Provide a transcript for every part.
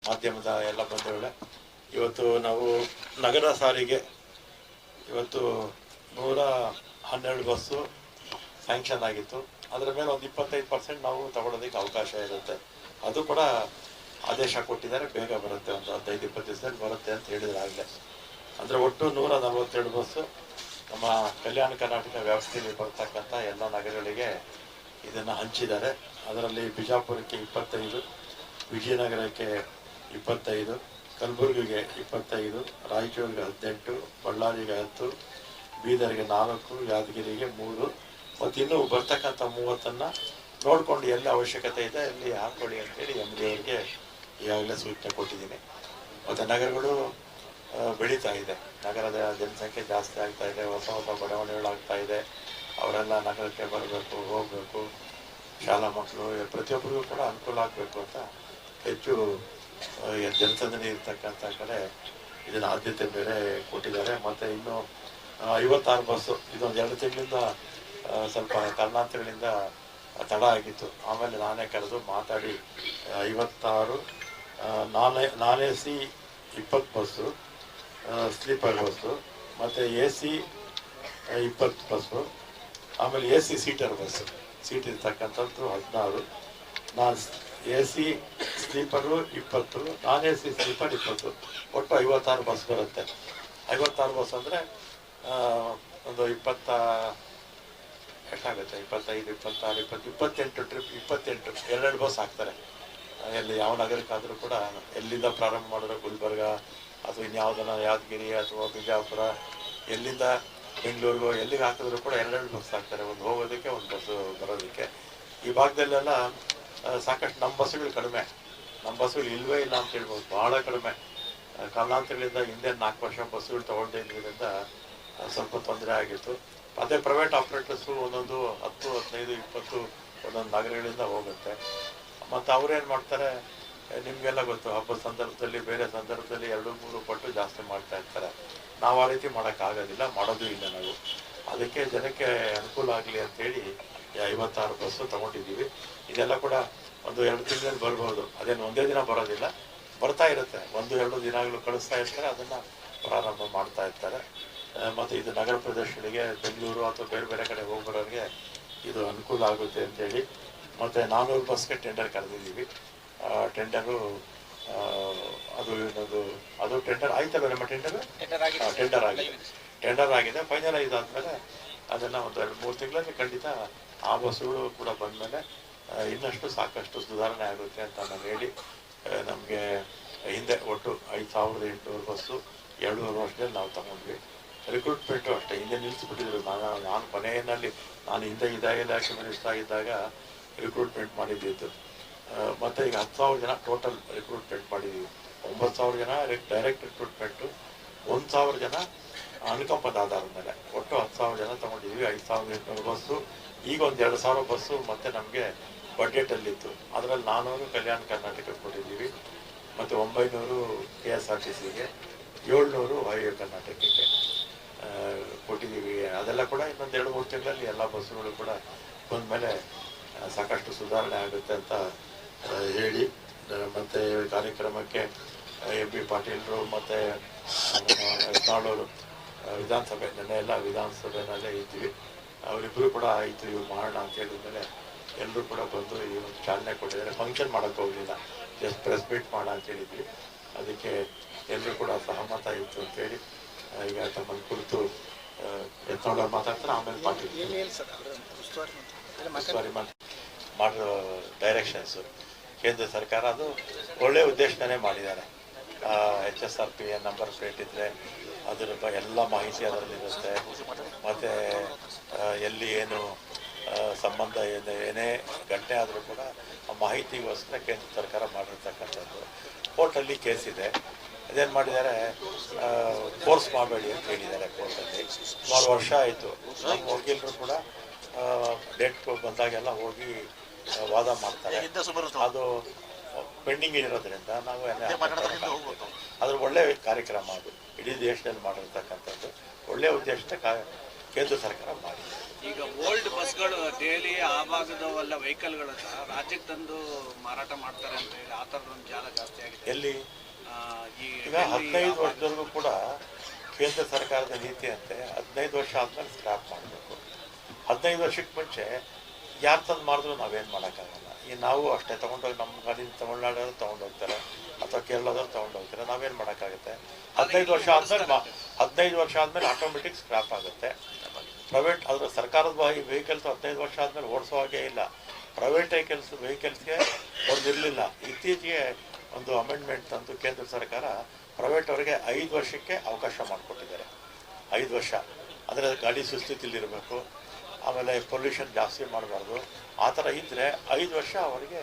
ಮಾಧ್ಯಮದ ಎಲ್ಲ ಬಂಧುಗಳೇ, ಇವತ್ತು ನಾವು ನಗರ ಸಾರಿಗೆ ಇವತ್ತು 112 ಬಸ್ಸು ಸ್ಯಾಂಕ್ಷನ್ ಆಗಿತ್ತು. ಅದರ ಮೇಲೆ ಒಂದು 25% ನಾವು ತಗೊಳ್ಳೋದಕ್ಕೆ ಅವಕಾಶ ಇರುತ್ತೆ. ಅದು ಕೂಡ ಆದೇಶ ಕೊಟ್ಟಿದ್ದಾರೆ, ಬೇಗ ಬರುತ್ತೆ, ಒಂದು 15-20 ದಿವಸದಲ್ಲಿ ಬರುತ್ತೆ ಅಂತ ಹೇಳಿದ್ರೆ ಆಗಲೇ. ಅಂದರೆ ಒಟ್ಟು 142 ಬಸ್ಸು ನಮ್ಮ ಕಲ್ಯಾಣ ಕರ್ನಾಟಕ ವ್ಯವಸ್ಥೆಯಲ್ಲಿ ಬರ್ತಕ್ಕಂಥ ಎಲ್ಲ ನಗರಗಳಿಗೆ ಇದನ್ನು ಹಂಚಿದ್ದಾರೆ. ಅದರಲ್ಲಿ ಬಿಜಾಪುರಕ್ಕೆ 25, ವಿಜಯನಗರಕ್ಕೆ 25, ಕಲಬುರಗಿಗೆ 25, ರಾಯಚೂರಿಗೆ 18, ಬಳ್ಳಾರಿಗೆ 10, ಬೀದರ್ಗೆ 4, ಯಾದಗಿರಿಗೆ 3 ಮತ್ತು ಇನ್ನೂ ಬರ್ತಕ್ಕಂಥ 30 ನೋಡಿಕೊಂಡು ಎಲ್ಲಿ ಅವಶ್ಯಕತೆ ಇದೆ ಅಲ್ಲಿ ಹಾಕೊಳ್ಳಿ ಅಂತೇಳಿ MD ಅವರಿಗೆ ಈಗಾಗಲೇ ಸೂಚನೆ ಕೊಟ್ಟಿದ್ದೀನಿ. ಮತ್ತು ನಗರಗಳು ಬೆಳೀತಾ ಇದೆ, ನಗರದ ಜನಸಂಖ್ಯೆ ಜಾಸ್ತಿ ಆಗ್ತಾ ಇದೆ, ಹೊಸ ಹೊಸ ಬಡಾವಣೆಗಳಾಗ್ತಾ ಇದೆ. ಅವರೆಲ್ಲ ನಗರಕ್ಕೆ ಬರಬೇಕು, ಹೋಗಬೇಕು, ಶಾಲಾ ಮಕ್ಕಳು ಪ್ರತಿಯೊಬ್ಬರಿಗೂ ಕೂಡ ಅನುಕೂಲ ಆಗಬೇಕು ಅಂತ ಹೆಚ್ಚು ಜನಸಂದಣಿ ಇರ್ತಕ್ಕಂಥ ಕಡೆ ಇದನ್ನು ಆದ್ಯತೆ ಬೇರೆ ಕೊಟ್ಟಿದ್ದಾರೆ. ಮತ್ತು ಇನ್ನು 56 ಬಸ್ಸು ಇದೊಂದು 2 ತಿಂಗಳಿಂದ ಸ್ವಲ್ಪ ಕಾರಣಾಂತರಗಳಿಂದ ತಡ ಆಗಿತ್ತು. ಆಮೇಲೆ ನಾನೇ ಕರೆದು ಮಾತಾಡಿ 56 ನಾನ್ AC 20 ಬಸ್ಸು, ಸ್ಲೀಪರ್ ಬಸ್ಸು, ಮತ್ತು AC 20 ಬಸ್ಸು, ಆಮೇಲೆ AC ಸೀಟರ್ ಬಸ್ಸು, ಸೀಟ್ ಇರ್ತಕ್ಕಂಥದ್ದು 16, AC ಸ್ಲೀಪರು 20, ನಾನ್ AC ಸ್ಲೀಪರ್ 20, ಒಟ್ಟು 56 ಬಸ್ ಬರುತ್ತೆ. 56 ಬಸ್ ಅಂದರೆ ಒಂದು 20 ಎಷ್ಟಾಗುತ್ತೆ, 25, 26, 28 ಟ್ರಿಪ್, 28 2 ಬಸ್ ಹಾಕ್ತಾರೆ. ಎಲ್ಲಿ ಯಾವ ನಗರಕ್ಕಾದರೂ ಕೂಡ ಎಲ್ಲಿಂದ ಪ್ರಾರಂಭ ಮಾಡಿದ್ರೆ ಗುಲ್ಬರ್ಗ ಅಥವಾ ಇನ್ಯಾವುದನ್ನ ಯಾದಗಿರಿ ಅಥವಾ ಬಿಜಾಪುರ, ಎಲ್ಲಿಂದ ಬೆಂಗಳೂರಿಗೋ ಎಲ್ಲಿಗೆ ಹಾಕಿದ್ರು ಕೂಡ 2 ಬಸ್ ಹಾಕ್ತಾರೆ, ಒಂದು ಹೋಗೋದಕ್ಕೆ ಒಂದು ಬಸ್ಸು ಬರೋದಕ್ಕೆ. ಈ ಭಾಗದಲ್ಲೆಲ್ಲ ಸಾಕಷ್ಟು ನಮ್ಮ ಬಸ್ಸುಗಳು ಕಡಿಮೆ, ನಮ್ಮ ಬಸ್ಸುಗಳು ಇಲ್ಲವೇ ಇಲ್ಲ ಅಂತ ಹೇಳ್ಬೋದು, ಭಾಳ ಕಡಿಮೆ. ಕಾರಣಾಂತರಗಳಿಂದ ಹಿಂದೆ 4 ವರ್ಷ ಬಸ್ಸುಗಳು ತಗೊಳ್ದೇ ಇದ್ರಿಂದ ಸ್ವಲ್ಪ ತೊಂದರೆ ಆಗಿತ್ತು. ಅದೇ ಪ್ರೈವೇಟ್ ಆಪ್ರೇಟರ್ಸು ಒಂದೊಂದು 10, 15, 20 ಒಂದೊಂದು ನಗರಗಳಿಂದ ಹೋಗುತ್ತೆ. ಮತ್ತು ಅವ್ರೇನು ಮಾಡ್ತಾರೆ, ನಿಮಗೆಲ್ಲ ಗೊತ್ತು, ಹಬ್ಬದ ಸಂದರ್ಭದಲ್ಲಿ ಬೇರೆ ಸಂದರ್ಭದಲ್ಲಿ 2-3 ಪಟ್ಟು ಜಾಸ್ತಿ ಮಾಡ್ತಾ ಇರ್ತಾರೆ. ನಾವು ಆ ರೀತಿ ಮಾಡೋಕ್ಕಾಗೋದಿಲ್ಲ, ಮಾಡೋದು ಇಲ್ಲ ನಾವು. ಅದಕ್ಕೆ ಜನಕ್ಕೆ ಅನುಕೂಲ ಆಗಲಿ ಅಂತೇಳಿ 56 ಬಸ್ಸು ತೊಗೊಂಡಿದ್ದೀವಿ. ಇದೆಲ್ಲ ಕೂಡ ಒಂದು 2 ತಿಂಗಳಲ್ಲಿ ಬರ್ಬೋದು, ಅದೇನು ಒಂದೇ ದಿನ ಬರೋದಿಲ್ಲ, ಬರ್ತಾ ಇರುತ್ತೆ, 1-2 ದಿನಗಳು ಕಳಿಸ್ತಾ ಇರ್ತಾರೆ, ಅದನ್ನು ಪ್ರಾರಂಭ ಮಾಡ್ತಾ ಇರ್ತಾರೆ. ಮತ್ತು ಇದು ನಗರ ಪ್ರದೇಶಗಳಿಗೆ, ಬೆಂಗಳೂರು ಅಥವಾ ಬೇರೆ ಬೇರೆ ಕಡೆ ಹೋಗ್ಬರೋರಿಗೆ ಇದು ಅನುಕೂಲ ಆಗುತ್ತೆ ಅಂತೇಳಿ. ಮತ್ತು 400 ಬಸ್ಗೆ ಟೆಂಡರ್ ಕರೆದಿದ್ದೀವಿ. ಟೆಂಡರು ಅದು ಟೆಂಡರ್ ಆಯ್ತಲ್ಲ ನಮ್ಮ ಟೆಂಡರ್ ಆಗಿದೆ. ಫೈನಲೈಸ್ ಆದಮೇಲೆ ಅದನ್ನು ಒಂದು 2-3 ತಿಂಗಳಲ್ಲಿ ಖಂಡಿತ ಆ ಬಸ್ಸುಗಳು ಕೂಡ ಬಂದಮೇಲೆ ಇನ್ನಷ್ಟು ಸಾಕಷ್ಟು ಸುಧಾರಣೆ ಆಗುತ್ತೆ ಅಂತ ನಾನು ಹೇಳಿ, ನಮಗೆ ಹಿಂದೆ ಒಟ್ಟು 5800 ಬಸ್ಸು 2.5 ವರ್ಷದಲ್ಲಿ ನಾವು ತಗೊಂಡ್ವಿ. ರಿಕ್ರೂಟ್ಮೆಂಟು ಅಷ್ಟೇ ಹಿಂದೆ ನಿಲ್ಲಿಸ್ಬಿಟ್ಟಿದ್ರು. ನಾನು ಕೊನೆಯಲ್ಲಿ ನಾನು ಹಿಂದೆ ಇಲಾಖೆ ಮಿನಿಸ್ಟರ್ ಆಗಿದ್ದಾಗ ರಿಕ್ರೂಟ್ಮೆಂಟ್ ಮಾಡಿದ್ದಿತ್ತು. ಮತ್ತು ಈಗ 10,000 ಜನ ಟೋಟಲ್ ರಿಕ್ರೂಟ್ಮೆಂಟ್ ಮಾಡಿದ್ದೀವಿ. 9,000 ಜನ ಡೈರೆಕ್ಟ್ ರಿಕ್ರೂಟ್ಮೆಂಟು, 1,000 ಜನ ಅನುಕಂಪದ ಆಧಾರದ ಮೇಲೆ, ಒಟ್ಟು 10,000 ಜನ ತೊಗೊಂಡಿದ್ದೀವಿ. 5,800 ಬಸ್ಸು, ಈಗ ಒಂದು 2,000 ಬಸ್ಸು ಮತ್ತು ನಮಗೆ ಬಡ್ಜೆಟಲ್ಲಿತ್ತು. ಅದರಲ್ಲಿ 400 ಕಲ್ಯಾಣ ಕರ್ನಾಟಕಕ್ಕೆ ಕೊಟ್ಟಿದ್ದೀವಿ, ಮತ್ತು 900 KSRTCಗೆ, 700 ವಾಯುವ್ಯ ಕರ್ನಾಟಕಕ್ಕೆ ಕೊಟ್ಟಿದ್ದೀವಿ. ಅದೆಲ್ಲ ಕೂಡ ಇನ್ನೊಂದು 2-3 ತಿಂಗಳಲ್ಲಿ ಎಲ್ಲ ಬಸ್ಸುಗಳು ಕೂಡ ಬಂದಮೇಲೆ ಸಾಕಷ್ಟು ಸುಧಾರಣೆ ಆಗುತ್ತೆ ಅಂತ ಹೇಳಿ, ಮತ್ತು ಕಾರ್ಯಕ್ರಮಕ್ಕೆ MB ಪಾಟೀಲರು ಮತ್ತು ಯತ್ನಾಳವರು ವಿಧಾನಸಭೆ, ನೆನ್ನೆ ಎಲ್ಲ ವಿಧಾನಸಭೆಯಲ್ಲೇ ಇದ್ವಿ, ಅವರಿಬ್ಬರು ಕೂಡ ಆಯಿತು ಇವು ಮಾಡೋಣ ಅಂತ ಹೇಳಿದ್ಮೇಲೆ ಎಲ್ಲರೂ ಕೂಡ ಬಂದು ಈ ಒಂದು ಚಾಲನೆ ಕೊಟ್ಟಿದ್ದಾರೆ. ಫಂಕ್ಷನ್ ಮಾಡೋಕ್ಕೆ ಹೋಗಲಿಲ್ಲ, ಜಸ್ಟ್ ಪ್ರೆಸ್ ಮೀಟ್ ಮಾಡೋಣ ಅಂತ ಹೇಳಿದ್ವಿ. ಅದಕ್ಕೆ ಎಲ್ಲರೂ ಕೂಡ ಸಹಮತ ಇತ್ತು ಅಂತೇಳಿ ಈಗ ತಮ್ಮನ್ನು ಕುರಿತು ಯತ್ನಾಳವ್ರು ಮಾತಾಡ್ತಾರೆ, ಆಮೇಲೆ ಪಾಟೀಲ್ ಮಾಡೋ ಡೈರೆಕ್ಷನ್ಸು ಕೇಂದ್ರ ಸರ್ಕಾರ ಅದು ಒಳ್ಳೆಯ ಉದ್ದೇಶನೇ ಮಾಡಿದ್ದಾರೆ. HSRP ನಂಬರ್ ಪ್ಲೇಟ್ ಇದ್ದರೆ ಅದರ ಎಲ್ಲ ಮಾಹಿತಿ ಅದರಲ್ಲಿರುತ್ತೆ. ಮತ್ತು ಎಲ್ಲಿ ಏನು ಸಂಬಂಧ ಏನೇ ಘಟನೆ ಆದರೂ ಕೂಡ ಆ ಮಾಹಿತಿಗೋಸ್ಕರ ಕೇಂದ್ರ ಸರ್ಕಾರ ಮಾಡಿರ್ತಕ್ಕಂಥದ್ದು. ಕೋರ್ಟಲ್ಲಿ ಕೇಸ್ ಇದೆ, ಅದೇನು ಮಾಡಿದ್ದಾರೆ, ಫೋರ್ಸ್ ಮಾಡಬೇಡಿ ಅಂತ ಹೇಳಿದ್ದಾರೆ ಕೋರ್ಟಲ್ಲಿ. ಸುಮಾರು ವರ್ಷ ಆಯಿತು, ನಮ್ಮ ವಕೀಲರು ಕೂಡ ಡೇಟ್ ಬಂದಾಗೆಲ್ಲ ಹೋಗಿ ವಾದ ಮಾಡ್ತಾರೆ. ಅದು ಪೆಂಡಿಂಗ್ ಇರೋದ್ರಿಂದ ನಾವು ಅದ್ರ ಒಳ್ಳೆಯ ಕಾರ್ಯಕ್ರಮ, ಅದು ಇಡೀ ದೇಶದಲ್ಲಿ ಮಾಡಿರ್ತಕ್ಕಂಥದ್ದು ಒಳ್ಳೆಯ ಉದ್ದೇಶದ ಕೇಂದ್ರ ಸರ್ಕಾರ ಮಾಡಿದೆ. ಈಗ ಓಲ್ಡ್ ಬಸ್ಗಳು ಡೈಲಿ ಆ ಭಾಗದವೆಲ್ಲ ವೆಹಿಕಲ್ಗಳನ್ನ ರಾಜ್ಯಕ್ಕೆ ತಂದು ಮಾರಾಟ ಮಾಡ್ತಾರೆ ಅಂತ ಹೇಳಿ ಆ ಥರದೊಂದು ಜಾಲ ಜಾಸ್ತಿ ಆಗಿದೆ. ಎಲ್ಲಿ ಈಗ 15 ವರ್ಷದವರೆಗೂ ಕೂಡ ಕೇಂದ್ರ ಸರ್ಕಾರದ ನೀತಿ ಅಂತೆ 15 ವರ್ಷ ಆದ್ಮೇಲೆ ಸ್ಕ್ರಾಪ್ ಮಾಡಬೇಕು. 15 ವರ್ಷಕ್ಕೆ ಮುಂಚೆ ಯಾರು ತಂದು ಮಾಡಿದ್ರು ನಾವೇನು ಮಾಡೋಕ್ಕಾಗಲ್ಲ. ಈಗ ನಾವು ಅಷ್ಟೇ ತೊಗೊಂಡೋಗಿ ನಮ್ಮ ಗಾಡಿ ತಮಿಳ್ನಾಡಲ್ಲಿ ತೊಗೊಂಡೋಗ್ತಾರೆ ಅಥವಾ ಕೇರಳದಲ್ಲಿ ತೊಗೊಂಡೋಗ್ತಾರೆ, ನಾವೇನು ಮಾಡೋಕ್ಕಾಗುತ್ತೆ. 15 ವರ್ಷ ಆದಮೇಲೆ ಆಟೋಮೆಟಿಕ್ ಸ್ಕ್ರಾಪ್ ಆಗುತ್ತೆ. ಪ್ರೈವೇಟ್ ಅದರ ಸರ್ಕಾರದ ವೆಹಿಕಲ್ಸ್ 15 ವರ್ಷ ಆದಮೇಲೆ ಓಡಿಸೋ ಹಾಗೆ ಇಲ್ಲ. ಪ್ರೈವೇಟ್ ವೆಹಿಕಲ್ಸ್ಗೆ ಒಂದು ಇರಲಿಲ್ಲ. ಇತ್ತೀಚೆಗೆ ಒಂದು ಅಮೆಂಡ್ಮೆಂಟ್ ತಂದು ಕೇಂದ್ರ ಸರ್ಕಾರ ಪ್ರೈವೇಟ್ ಅವರಿಗೆ 5 ವರ್ಷಕ್ಕೆ ಅವಕಾಶ ಮಾಡಿಕೊಟ್ಟಿದ್ದಾರೆ. 5 ವರ್ಷ ಅಂದರೆ ಗಾಡಿ ಸುಸ್ಥಿತಿಲಿರಬೇಕು, ಆಮೇಲೆ ಪೊಲ್ಯೂಷನ್ ಜಾಸ್ತಿ ಮಾಡಬಾರ್ದು. ಆ ಥರ ಇದ್ದರೆ 5 ವರ್ಷ ಅವರಿಗೆ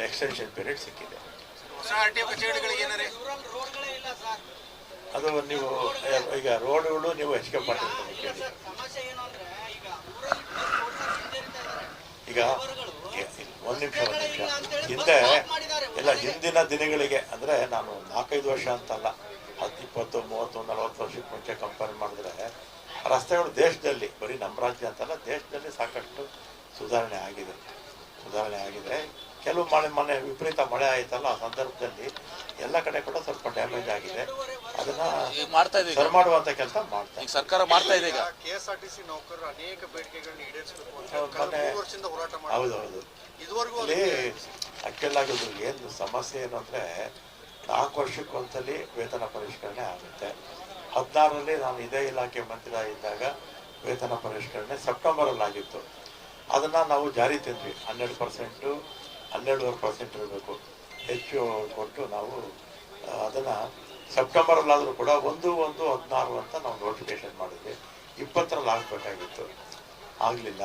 ಎಕ್ಸ್ಟೆನ್ಷನ್ ಪೀರಿಯಡ್ ಸಿಕ್ಕಿದೆ. ಅದು ನೀವು ಈಗ ರೋಡ್ಗಳು ನೀವು ಹೆಚ್ಚಿಗೆ ಮಾಡಿರ್ತೀವಿ. ಈಗ ಒಂದು ನಿಮಿಷ ಹಿಂದೆ ಎಲ್ಲ ಹಿಂದಿನ ದಿನಗಳಿಗೆ ಅಂದರೆ ನಾನು 4-5 ವರ್ಷ ಅಂತಲ್ಲ, 10, 20, 30, 40 ವರ್ಷಕ್ಕೆ ಮುಂಚೆ ಕಂಪೇರ್ ಮಾಡಿದ್ರೆ ರಸ್ತೆಗಳು ದೇಶದಲ್ಲಿ, ಬರೀ ನಮ್ಮ ರಾಜ್ಯ ಅಂತಲ್ಲ ದೇಶದಲ್ಲಿ ಸಾಕಷ್ಟು ಸುಧಾರಣೆ ಆಗಿದೆ. ಕೆಲವು ಮೊನ್ನೆ ವಿಪರೀತ ಮಳೆ ಆಯ್ತಲ್ಲ, ಆ ಸಂದರ್ಭದಲ್ಲಿ ಎಲ್ಲ ಕಡೆ ಕೂಡ ಸ್ವಲ್ಪ ಡ್ಯಾಮೇಜ್ ಆಗಿದೆ. ಅದನ್ನ ಸರಿ ಮಾಡುವಂತ ಕೆಲಸ ಮಾಡ್ತಾ ಸರ್ಕಾರ ಮಾಡ್ತಾ ಇದೆ. ಈಗ KSRTC ನೌಕರರು ಅನೇಕ ಬೇಡಿಕೆಗಳನ್ನ ಈಡೇರಿಸಬೇಕು ಅಂತ ಹೋರಾಟ ಮಾಡಿ ಹೌದೌದು ಇಲ್ಲಿ ಅಕ್ಕೆಲ್ಲಾಗಿದ್ರು ಏನು ಸಮಸ್ಯೆ ಏನು ಅಂದರೆ 4 ವರ್ಷಕ್ಕೊಂದ್ಸಲಿ ವೇತನ ಪರಿಷ್ಕರಣೆ ಆಗುತ್ತೆ. 16ರಲ್ಲಿ ನಾನು ಇದೇ ಇಲಾಖೆ ಮಂತ್ರಿ ಆಗಿದ್ದಾಗ ವೇತನ ಪರಿಷ್ಕರಣೆ ಸೆಪ್ಟೆಂಬರಲ್ಲಿ ಆಗಿತ್ತು. ಅದನ್ನು ನಾವು ಜಾರಿ ತಂದ್ವಿ. 12%, 12.5% ಇರಬೇಕು, ಹೆಚ್ಚು ಕೊಟ್ಟು ನಾವು ಅದನ್ನು ಸೆಪ್ಟೆಂಬರಲ್ಲಾದರೂ ಕೂಡ 1/1/16 ಅಂತ ನಾವು ನೋಟಿಫಿಕೇಶನ್ ಮಾಡಿದ್ವಿ. 20ರಲ್ಲಿ ಆಗಬೇಕಾಗಿತ್ತು, ಆಗಲಿಲ್ಲ.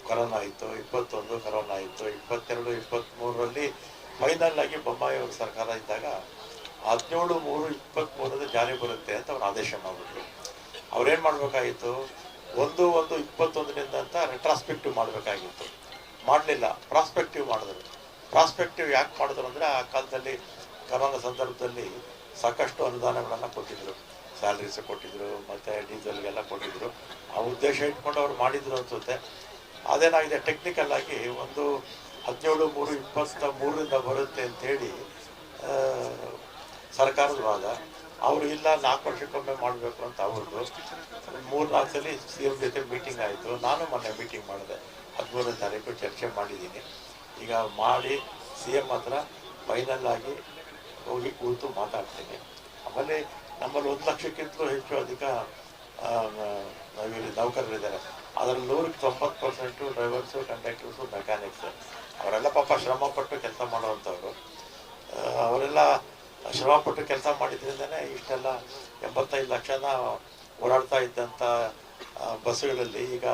ಕೊರೋನಾ ಇತ್ತು, 21 ಕೊರೋನಾ ಇತ್ತು, 22, 23ರಲ್ಲಿ ಫೈನಲ್ ಆಗಿ ಬೊಮ್ಮಾಯಿ ಅವ್ರ ಸರ್ಕಾರ ಇದ್ದಾಗ 17/3/23 ಜಾರಿ ಬರುತ್ತೆ ಅಂತ ಅವ್ರು ಆದೇಶ ಮಾಡಿಬಿಟ್ರು. ಅವ್ರೇನು ಮಾಡಬೇಕಾಗಿತ್ತು, 1/1/21 ಅಂತ ರೆಟ್ರಾಸ್ಪೆಕ್ಟಿವ್ ಮಾಡಬೇಕಾಗಿತ್ತು, ಮಾಡಲಿಲ್ಲ. ಪ್ರಾಸ್ಪೆಕ್ಟಿವ್ ಮಾಡಿದ್ರು. ಪ್ರಾಸ್ಪೆಕ್ಟಿವ್ ಯಾಕೆ ಮಾಡಿದ್ರು ಅಂದರೆ ಆ ಕಾಲದಲ್ಲಿ ಕೊರೋನಾ ಸಂದರ್ಭದಲ್ಲಿ ಸಾಕಷ್ಟು ಅನುದಾನಗಳನ್ನು ಕೊಟ್ಟಿದ್ರು, ಸ್ಯಾಲ್ರೀಸ್ ಕೊಟ್ಟಿದ್ರು, ಮತ್ತು ಡೀಸೆಲ್ಗೆಲ್ಲ ಕೊಟ್ಟಿದ್ರು. ಆ ಉದ್ದೇಶ ಇಟ್ಕೊಂಡು ಅವ್ರು ಮಾಡಿದ್ರು ಅನಿಸುತ್ತೆ. ಅದೇನಾಗಿದೆ, ಟೆಕ್ನಿಕಲ್ ಆಗಿ 17/3/23 ಬರುತ್ತೆ ಅಂಥೇಳಿ ಸರ್ಕಾರದ ವಾದ. ಅವರು ಇಲ್ಲ 4 ವರ್ಷಕ್ಕೊಮ್ಮೆ ಮಾಡಬೇಕು ಅಂತ ಅವ್ರದ್ದು. 3-4 ಸಲ CM ಜೊತೆ ಮೀಟಿಂಗ್ ಆಯಿತು. ನಾನು ಮೊನ್ನೆ ಮೀಟಿಂಗ್ ಮಾಡಿದೆ, 13ನೇ ತಾರೀಕು ಚರ್ಚೆ ಮಾಡಿದ್ದೀನಿ. ಈಗ ಮಾಡಿ CM ಹತ್ರ ಫೈನಲ್ ಆಗಿ ಹೋಗಿ ಕೂತು ಮಾತಾಡ್ತೀನಿ. ಆಮೇಲೆ ನಮ್ಮಲ್ಲಿ 1 ಲಕ್ಷಕ್ಕಿಂತಲೂ ಹೆಚ್ಚು ಅಧಿಕ ನೌಕರರಿದ್ದಾರೆ. ಅದರಲ್ಲಿ 100% ಡ್ರೈವರ್ಸು, ಕಂಡಕ್ಟರ್ಸು, ಮೆಕ್ಯಾನಿಕ್ಸ್. ಅವರೆಲ್ಲ ಪಾಪ ಶ್ರಮಪಟ್ಟು ಕೆಲಸ ಮಾಡೋವಂಥವ್ರು. ಅವರೆಲ್ಲ ಶ್ರಮಪಟ್ಟು ಕೆಲಸ ಮಾಡಿದ್ರಿಂದನೇ ಇಷ್ಟೆಲ್ಲ 85 ಲಕ್ಷನ ಓಡಾಡ್ತಾ ಇದ್ದಂಥ ಬಸ್ಸುಗಳಲ್ಲಿ ಈಗ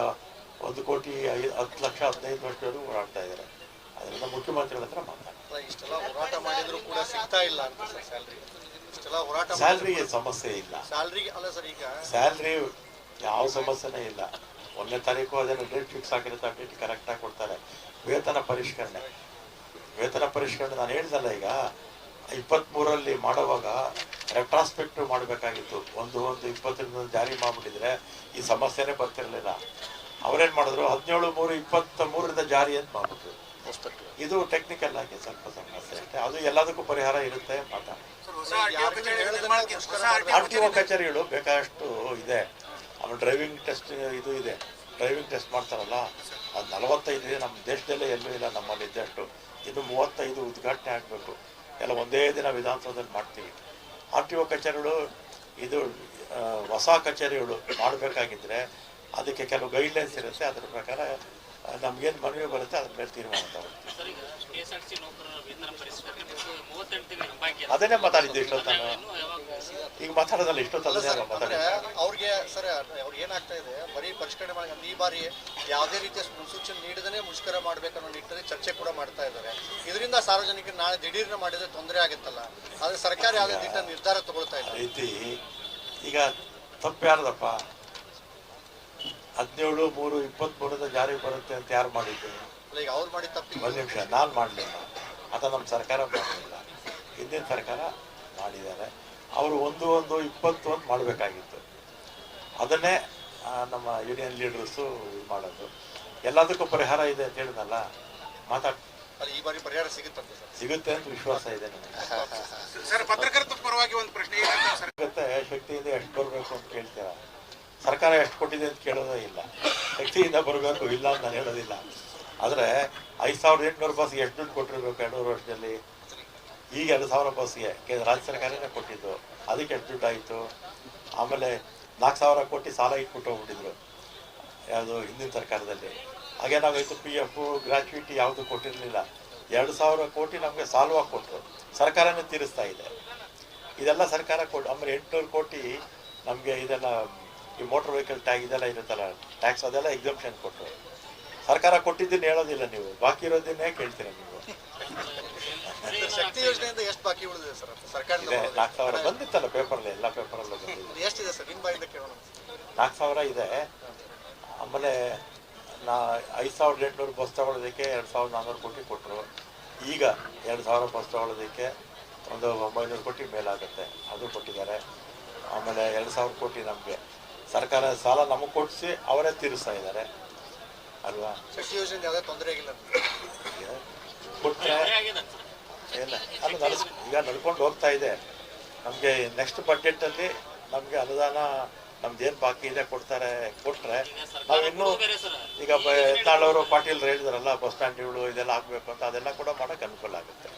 1,10,00,000 ಓಡಾಡ್ತಾ ಇದ್ದಾರೆ. ಅದರಿಂದ ಮುಖ್ಯಮಂತ್ರಿಗಳ ಹತ್ರ ಮಾತಾಡ್ತಾರೆ. ಇಷ್ಟೆಲ್ಲ ಹೋರಾಟ ಮಾಡಿದ್ರು ಕೂಡ ಸಿಗ್ತಾ ಇಲ್ಲ ಅಂತ ಸರ್ ಸ್ಯಾಲ್ರಿ. ಇಷ್ಟೆಲ್ಲ ಹೋರಾಟ ಸ್ಯಾಲ್ರಿಗೆ ಸಮಸ್ಯೆ ಇಲ್ಲ. ಸ್ಯಾಲ್ರಿಗೆ ಅಲ್ಲ ಸರ್, ಈಗ ಸ್ಯಾಲ್ರಿ ಯಾವ ಸಮಸ್ಯೆನೇ ಇಲ್ಲ. 1ನೇ ತಾರೀಕು ಅದನ್ನು ಡೇಟ್ ಫಿಕ್ಸ್ ಆಗಿರುತ್ತೆ, ಡೇಟ್ ಕರೆಕ್ಟಾಗಿ ಕೊಡ್ತಾರೆ. ವೇತನ ಪರಿಷ್ಕರಣೆ ನಾನು ಹೇಳ್ದಲ್ಲ, ಈಗ 23ರಲ್ಲಿ ಮಾಡುವಾಗ ರೆಟ್ರಾಸ್ಪೆಕ್ಟಿವ್ ಮಾಡಬೇಕಾಗಿತ್ತು. 1/1/20 ಜಾರಿ ಮಾಡಿಬಿಟ್ಟಿದ್ರೆ ಈ ಸಮಸ್ಯೆನೇ ಬರ್ತಿರಲಿಲ್ಲ. ಅವ್ರೇನು ಮಾಡಿದ್ರು, 17/3/23 ಜಾರಿ ಅಂತ ಮಾಡಿಬಿಟ್ರು. ಇದು ಟೆಕ್ನಿಕಲ್ ಆಗಿ ಸ್ವಲ್ಪ ಸಮಸ್ಯೆ ಅಷ್ಟೇ. ಅದು ಎಲ್ಲದಕ್ಕೂ ಪರಿಹಾರ ಇರುತ್ತೆ. RTO ಕಚೇರಿಗಳು ಬೇಕಾದಷ್ಟು ಇದೆ. ಆಮೇಲೆ ಡ್ರೈವಿಂಗ್ ಟೆಸ್ಟ್ ಇದು ಇದೆ. ಡ್ರೈವಿಂಗ್ ಟೆಸ್ಟ್ ಮಾಡ್ತಾರಲ್ಲ, ಅದು 45 ಇದೆ. ನಮ್ಮ ದೇಶದಲ್ಲೇ ಎಲ್ಲೂ ಇಲ್ಲ ನಮ್ಮಲ್ಲಿ ಇದ್ದಷ್ಟು. ಇನ್ನು 35 ಉದ್ಘಾಟನೆ ಆಗಬೇಕು. ಎಲ್ಲ ಒಂದೇ ದಿನ ವಿಧಾನಸೌಧದಲ್ಲಿ ಮಾಡ್ತೀವಿ. RTO ಕಚೇರಿಗಳು ಇದು ಹೊಸ ಕಚೇರಿಗಳು ಮಾಡಬೇಕಾಗಿದ್ದರೆ ಅದಕ್ಕೆ ಕೆಲವು ಗೈಡ್ಲೈನ್ಸ್ ಇರುತ್ತೆ. ಅದರ ಪ್ರಕಾರ ನಮಗೇನು ಮನವಿ ಬರುತ್ತೆ ಅದ್ರ ಮೇಲೆ ತೀರ್ಮಾನ ತಗೊಳ್ತೀವಿ. ಅದನ್ನೇ ಮಾತಾಡಿದ್ದೆ ಇಷ್ಟೊತ್ತಲ್ಲ. ಈಗ ಮಾತಾಡೋದಲ್ಲ ಇಷ್ಟೊತ್ತಲ್ಲ ಮಾತಾಡಿದ್ರೆ ಅವ್ರಿಗೆ ಸರ್ ಅವ್ರಿಗೆ ಏನಾಗ್ತಾ ಇದೆ, ಬರೀ ಪರಿಷ್ಕರಣೆ ಮಾಡಿ ಈ ಬಾರಿ ಯಾವುದೇ ರೀತಿಯ ಮುನ್ಸೂಚನೆ ನೀಡದೇ ಮುಷ್ಕರ ಮಾಡಬೇಕನ್ನೋ ನಿಟ್ಟಿನಲ್ಲಿ ಚರ್ಚೆ ಕೂಡ ಮಾಡ್ತಾ ಇದ್ದಾರೆ. ಇದರಿಂದ ಸಾರ್ವಜನಿಕರು ನಾಳೆ ದಿಢೀರ್ನ ಮಾಡಿದ್ರೆ ತೊಂದರೆ ಆಗುತ್ತಲ್ಲ, ಆದರೆ ಸರ್ಕಾರ ಯಾವುದೇ ದಿಟ್ಟ ನಿರ್ಧಾರ ತಗೊಳ್ತಾ ಇಲ್ಲ. ರೀತಿ ಈಗ ತಪ್ಪು ಯಾರ್ದಪ್ಪ? 17/3/23 ಜಾರಿ ಬರುತ್ತೆ ಅಂತ ಯಾರು ಮಾಡಿದ್ದು? ಈಗ ಅವ್ರು ಮಾಡಿ ತಪ್ಪಿ. 1 ನಿಮಿಷ, ನಾನು ಮಾಡಲಿಲ್ಲ, ಅಥವಾ ನಮ್ಮ ಸರ್ಕಾರ ಮಾಡಲಿಲ್ಲ, ಹಿಂದಿನ ಸರ್ಕಾರ ಮಾಡಿದ್ದಾರೆ. ಅವರು 1/1/21 ಮಾಡಬೇಕಾಗಿತ್ತು. ಅದನ್ನೇ ನಮ್ಮ ಯೂನಿಯನ್ ಲೀಡರ್ಸು ಇದು ಮಾಡೋದು. ಎಲ್ಲದಕ್ಕೂ ಪರಿಹಾರ ಇದೆ ಅಂತ ಹೇಳಿದ್ನಲ್ಲ, ಈ ಬಾರಿ ಪರಿಹಾರ ಸಿಗುತ್ತೆ ಅಂತ ವಿಶ್ವಾಸ ಇದೆ ನನಗೆ. ಸರ್, ಪತ್ರಕರ್ತರ ಪರವಾಗಿ ಒಂದು ಪ್ರಶ್ನೆ ಸಿಗುತ್ತೆ. ಶಕ್ತಿಯಿಂದ ಎಷ್ಟು ಬರಬೇಕು ಅಂತ ಕೇಳ್ತೀರ, ಸರ್ಕಾರ ಎಷ್ಟು ಕೊಟ್ಟಿದೆ ಅಂತ ಕೇಳೋದೇ ಇಲ್ಲ. ಶಕ್ತಿಯಿಂದ ಬರಬೇಕು ಇಲ್ಲ ಅಂತ ನಾನು ಹೇಳೋದಿಲ್ಲ. ಆದರೆ 5800 ಬಸ್ಗೆ ಎಷ್ಟು ದುಡ್ಡು ಕೊಟ್ಟಿರ್ಬೇಕು 2 ವರ್ಷದಲ್ಲಿ? ಈಗ 2000 ಬಸ್ಗೆ ರಾಜ್ಯ ಸರ್ಕಾರನೇ ಕೊಟ್ಟಿದ್ದು, ಅದಕ್ಕೆ ಎಷ್ಟು ದುಡ್ಡು ಆಯಿತು? ಆಮೇಲೆ 4000 ಕೋಟಿ ಸಾಲ ಇಟ್ಬಿಟ್ಟು ಹೋಗ್ಬಿಟ್ಟಿದ್ರು ಯಾವುದು ಹಿಂದಿನ ಸರ್ಕಾರದಲ್ಲಿ. ಹಾಗೇನಾಗೋಯ್ತು, PF ಗ್ರ್ಯಾಚ್ಯುಯಿಟಿ ಯಾವುದು ಕೊಟ್ಟಿರಲಿಲ್ಲ. 2000 ಕೋಟಿ ನಮಗೆ ಸಾಲವಾಗಿ ಕೊಟ್ಟರು, ಸರ್ಕಾರನೇ ತೀರಿಸ್ತಾ ಇದೆ. ಇದೆಲ್ಲ ಸರ್ಕಾರ ಆಮೇಲೆ 800 ಕೋಟಿ ನಮಗೆ ಇದೆಲ್ಲ ಈ ಮೋಟರ್ ವೆಹಿಕಲ್ ಟ್ಯಾಕ್ಸ್ ಇದೆಲ್ಲ ಇರುತ್ತಲ್ಲ ಟ್ಯಾಕ್ಸ್, ಅದೆಲ್ಲ ಎಕ್ಸಂಪ್ಷನ್ ಕೊಟ್ಟರು. ಸರ್ಕಾರ ಕೊಟ್ಟಿದ್ದನ್ನು ಹೇಳೋದಿಲ್ಲ ನೀವು, ಬಾಕಿ ಇರೋದನ್ನೇ ಕೇಳ್ತೀರ ನೀವು. ಶಕ್ತಿ ಯೋಜನೆಯಿಂದ ಎಷ್ಟು ಬಾಕಿ ಉಳಿದಿದೆ ಸರ್ ಸರ್ಕಾರದಿಂದ? 4000 ಬಂದಿತ್ತಲ್ಲ ಪೇಪರಲ್ಲಿ, ಎಲ್ಲ ಪೇಪರಲ್ಲೂ ಬಂದಿದೆ. ಎಷ್ಟಿದೆ ಸರ್ ನಿಮ್ಮ ಬಾಯಿಂದ ಕೇಳೋಣ? 4000 ಇದೆ. ಆಮೇಲೆ 5800 ಬಸ್ ತಗೊಳ್ಳೋದಕ್ಕೆ 2400 ಕೋಟಿ ಕೊಟ್ಟರು. ಈಗ 2000 ಬಸ್ ತಗೊಳ್ಳೋದಕ್ಕೆ ಒಂದು 900 ಕೋಟಿ ಮೇಲಾಗುತ್ತೆ, ಅದು ಕೊಟ್ಟಿದ್ದಾರೆ. ಆಮೇಲೆ 2000 ಕೋಟಿ ನಮಗೆ ಸರ್ಕಾರ ಸಾಲ ನಮಗೆ ಕೊಡಿಸಿ ಅವರೇ ತೀರಿಸ್ತಾ ಇದ್ದಾರೆ ಅಲ್ವಾ. ಶಕ್ತಿ ಯೋಜನೆ ಯಾವುದೇ ತೊಂದರೆ ಆಗಿಲ್ಲ ಕೊಟ್ಟರೆ ಇಲ್ಲ ಅಲ್ಲ ಈಗ ನಡ್ಕೊಂಡು ಹೋಗ್ತಾ ಇದೆ. ನಮಗೆ ನೆಕ್ಸ್ಟ್ ಬಡ್ಜೆಟಲ್ಲಿ ನಮಗೆ ಅನುದಾನ ನಮ್ದೇನು ಬಾಕಿ ಇದೆ ಕೊಟ್ರೆ ನಾವಿನ್ನೂ ಈಗ ಯತ್ನಾಳ್ ಪಾಟೀಲ್ ಹೇಳಿದಾರಲ್ಲ ಬಸ್ ಸ್ಟ್ಯಾಂಡ್ಗಳು ಇದೆಲ್ಲ ಆಗಬೇಕು ಅಂತ, ಅದೆಲ್ಲ ಕೂಡ ಮಾಡೋಕ್ಕೆ ಅನುಕೂಲ ಆಗುತ್ತೆ.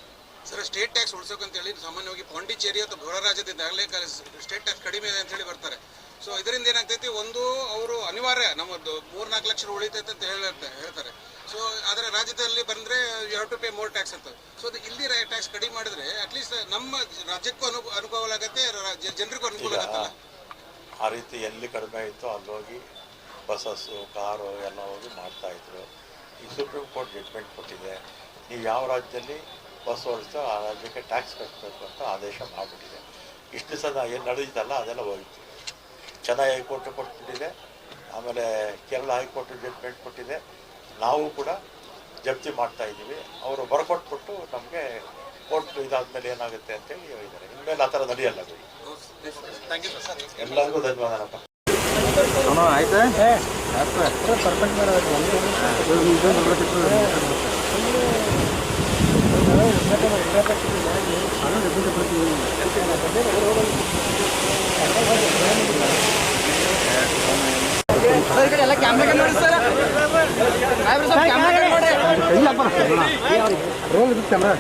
ಸರ್, ಸ್ಟೇಟ್ ಟ್ಯಾಕ್ಸ್ ಉಳಿಸೋಕಂತ ಹೇಳಿ ಸಾಮಾನ್ಯವಾಗಿ ಪಾಂಡಿಚೇರಿ ಅಥವಾ ಹೊರ ರಾಜ್ಯದಿಂದಾಗಲೇ ಸ್ಟೇಟ್ ಟ್ಯಾಕ್ಸ್ ಕಡಿಮೆ ಇದೆ ಅಂತ ಹೇಳಿ ಬರ್ತಾರೆ. ಸೊ ಇದರಿಂದ ಏನಾಗ್ತೈತಿ, ಒಂದು ಅವರು ಅನಿವಾರ್ಯ ನಮ್ಮದು 3-4 ಲಕ್ಷ ಉಳಿತೈತೆ ಅಂತ ಹೇಳ್ತಾರೆ. ಸೊ ಆದರೆ ರಾಜ್ಯದಲ್ಲಿ ಬಂದರೆ you have to pay more tax ಅಂತ. ಸೊ ಅದು ಇಲ್ಲಿ ಟ್ಯಾಕ್ಸ್ ಕಡಿಮೆ ಮಾಡಿದ್ರೆ ಅಟ್ಲೀಸ್ಟ್ ನಮ್ಮ ರಾಜ್ಯಕ್ಕೂ ಅನುಕೂಲ ಆಗುತ್ತೆ, ಜನರಿಗೂ ಅನುಕೂಲ ಆಗುತ್ತಲ್ಲ. ಆ ರೀತಿ ಎಲ್ಲಿ ಕಡಿಮೆ ಇತ್ತು ಅಲ್ಲಿ ಹೋಗಿ ಬಸ್ಸಸ್ಸು ಕಾರು ಎಲ್ಲ ಹೋಗಿ ಮಾಡ್ತಾಯಿದ್ರು. ಈ ಸುಪ್ರೀಂ ಕೋರ್ಟ್ ಜಡ್ಜ್ಮೆಂಟ್ ಕೊಟ್ಟಿದೆ, ನೀವು ಯಾವ ರಾಜ್ಯದಲ್ಲಿ ಬಸ್ ಓಡಿಸ್ತೋ ಆ ರಾಜ್ಯಕ್ಕೆ ಟ್ಯಾಕ್ಸ್ ಕಟ್ಟಬೇಕು ಅಂತ ಆದೇಶ ಮಾಡಿಬಿಟ್ಟಿದೆ. ಇಷ್ಟು ದಿವಸ ಏನು ನಡೆದಿದ್ದಲ್ಲ ಅದೆಲ್ಲ ಹೋಗಿತ್ತು. ಚೆನ್ನೈ ಹೈಕೋರ್ಟ್ ಕೊಟ್ಬಿಟ್ಟಿದೆ, ಆಮೇಲೆ ಕೇರಳ ಹೈಕೋರ್ಟ್ ಜಡ್ಜ್ಮೆಂಟ್ ಕೊಟ್ಟಿದೆ. ನಾವು ಕೂಡ ಜಪ್ತಿ ಮಾಡ್ತಾಯಿದ್ದೀವಿ. ಅವರು ಬರ್ಕೊಟ್ಬಿಟ್ಟು ನಮಗೆ ಕೋರ್ಟ್ ಇದಾದ್ಮೇಲೆ ಏನಾಗುತ್ತೆ ಅಂತೇಳಿ ಹೇಳಿದ್ದಾರೆ. ಇನ್ಮೇಲೆ ಆ ಥರ ನಡೆಯಲ್ಲ ಬಿಡಿ. ಎಲ್ಲರಿಗೂ ಧನ್ಯವಾದನಪ್ಪ. ಆಯ್ತಾ ಎಲ್ಲ ಕ್ಯಾಮ್ರಾ ನೋಡಿ sir, roll camera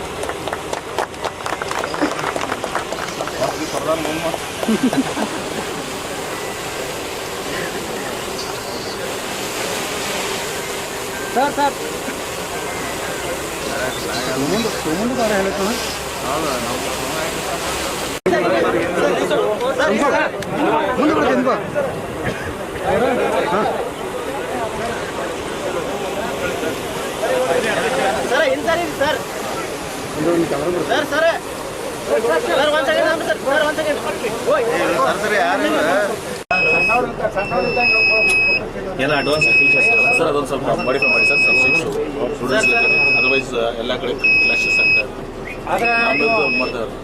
sir sir ಮುಂದೆ ಬಾರ ಹೇಳೋಣ. ಮುಂದೆ ಬರ್ತೀನಿ ಸರ್. ಇನ್ಸರಿ ಸರ್, ಸರ್ ಸರ್ ಸರ್ ಒಂದು ಸೆಕೆಂಡ್ ಸರ್, ಸರ್ ಒಂದು ಸೆಕೆಂಡ್ ಸರ್ ಯಾರು ಎಲ್ಲ ಅಡ್ವಾನ್ಸ್ ಫೀಚರ್ಸ್ ಸರ್, ಅದೊಂದು ಸ್ವಲ್ಪ ಮಾಡಿಫೈ ಮಾಡಿ ಸರ್. ಸ್ಟೂಡೆಂಟ್ಸ್ ಅದರ್ವೈಸ್ ಎಲ್ಲ ಕಡೆ ಕ್ಲಾಶಸ್ ಆಗ್ತಾ ಇದೆ.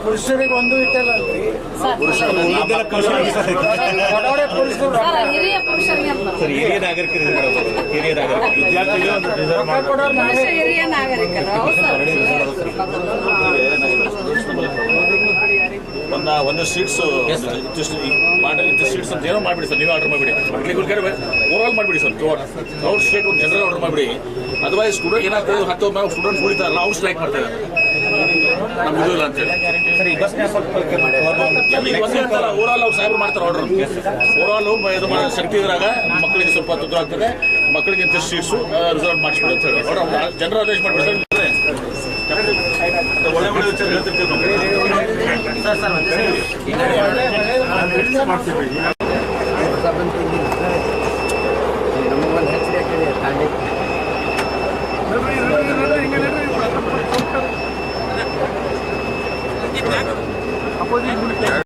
ಪುರುಷರಿಗೆ ಒಂದು ಇಟ್ಟಲ್ಲ ಹಿರಿಯ ನಾಗರಿಕರು ಹಿರಿಯ ನಾಗರಿಕರು ಒಂದು ಸೀಟ್ಸ್ ಸೀಟ್ಸ್ ಅಂತ ಏನೋ ಮಾಡಿಬಿಡಿ ಸರ್, ನೀವೇ ಆರ್ಡರ್ ಮಾಡಿಬಿಡಿ. ಓವರ್ ಮಾಡಿಬಿಡಿ ಸರ್, ಕ್ರೌಡ್ ಸ್ಟೇಟ್ ಒಂದು ಜನರಲ್ ಆರ್ಡರ್ ಮಾಡಿಬಿಡಿ. ಅದರ್ವೈಸ್ ಸ್ಟೂಡೆಂಟ್ ಏನಾಗ್ತದೆ, 10 ಸ್ಟೂಡೆಂಟ್ಸ್ ಉಳಿತಾರಲ್ಲ ಅವ್ರು ಸ್ಟ್ರೈಕ್ ಮಾಡ್ತಾರೆ, ನಮ್ಗೆ ಇದು ಇಲ್ಲ ಅಂತೇಳಿ. ಒಂದೇ ಅಂತಾರ ಓವರಾಲ್ ಅವ್ರು ಸಾಹೇಬ್ರು ಮಾಡ್ತಾರೆ ಆರ್ಡರ್. ಓವರಾಲ್ ಶಕ್ತಿ ಇದ್ರಾಗ ಮಕ್ಕಳಿಗೆ ಸ್ವಲ್ಪ ತೊಂದರೆ ಆಗ್ತದೆ, ಮಕ್ಕಳಿಗೆ ಇಂಥ ಸೀಟ್ಸು ರಿಸರ್ವ್ ಮಾಡಿಸ್ಬಿಡು ಅಂತ ಹೇಳಿ ಅವ್ರು ಜನರ ಆದೇಶ ಮಾಡಿಬಿಡ್ತಾರೆ. ಒಳ್ಳೆ ಒಳ್ಳೆ ವಿಚಾರ ಹೇಳ್ತಿರ್ತೀವಿ.